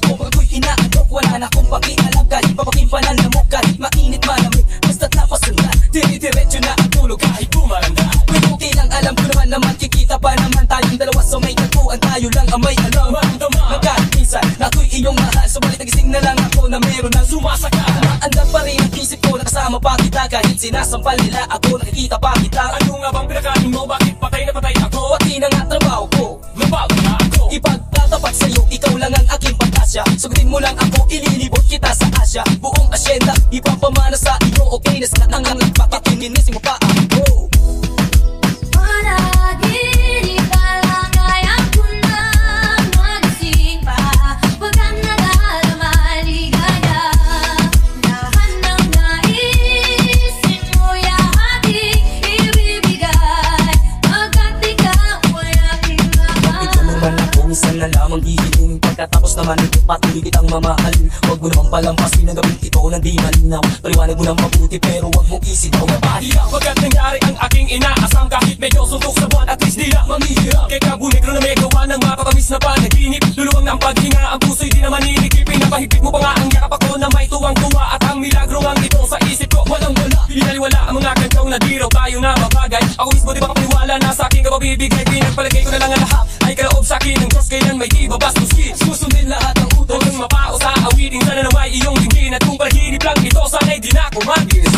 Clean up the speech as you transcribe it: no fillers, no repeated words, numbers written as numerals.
ko, mga ko'y inaanok. Wala na akong pakialam kahit papaking pananamok, kahit mainit malamig, basta't napasundan. Dire-diretso na ang tulog kahit bumaranda. Wait, okay lang, alam ko naman kikita pa naman tayong dalawa sa may tagpuan. Tayo lang ang may alam. Kahit minsan na ako'y iyong mahal, subalit nagising na lang ako na meron ng sumasaka. Andang pa rin ang isip ko, nakasama pa kita kahit sinasampal nila ako, nakikita pa kita. Ano nga bang pinakain mo? Bakit patay na patay ako? Pati na nga trabaho ko, mabago na ako. Ipagtatapat sa'yo, ikaw lang ang aking pantasya. Sagutin mo lang ako, ililibot kita sa Asya. Buong asyenda, ipapamana sa iyo. Okay na sa nang bakit ininising mo pa ako? Managinip ka lang, kaya ko na magising pa. Pagkat nadarama ligaya, lahat ng naisin mo'y ating ibibigay. Pagkat ikaw ay aking mahal. Ito naman ako, minsan na lamang hihiling. Pagkatapos naman ito, patuloy kitang mamahalin. Huwag mo naman palampasin ang gabing ito na di malinaw. Paliwanag mo ng mabuti pero huwag mo isitaw na pahiya. Pagkat nangyari ang aking inaasam, kahit medyo suntok sa buwan, at least di na mamihirap. Kay kabunigro na may gawa ng matatamis na panaginip. Luluwang ng paghinga, ang puso'y di na maninikip. Pinapahigpit mo pa nga ang yakap ako na may tuwang-tuwa. At ang milagro ang ito sa isip ko, walang-wala. Pinaliwala ang mga kantaw na di raw tayo na mabagay. Ako mismo di ba kapaniwala na sa aking kapabibigay. Pinagpalagay ko na lang ang lahat ay kaloob sa akin ng Diyos, kailan may di babastusin. Susundin lahat ng utos, huwag mapao sa awiting, sana na may iyong tingin. At kung palahinip lang ito, sana'y di na kumatis.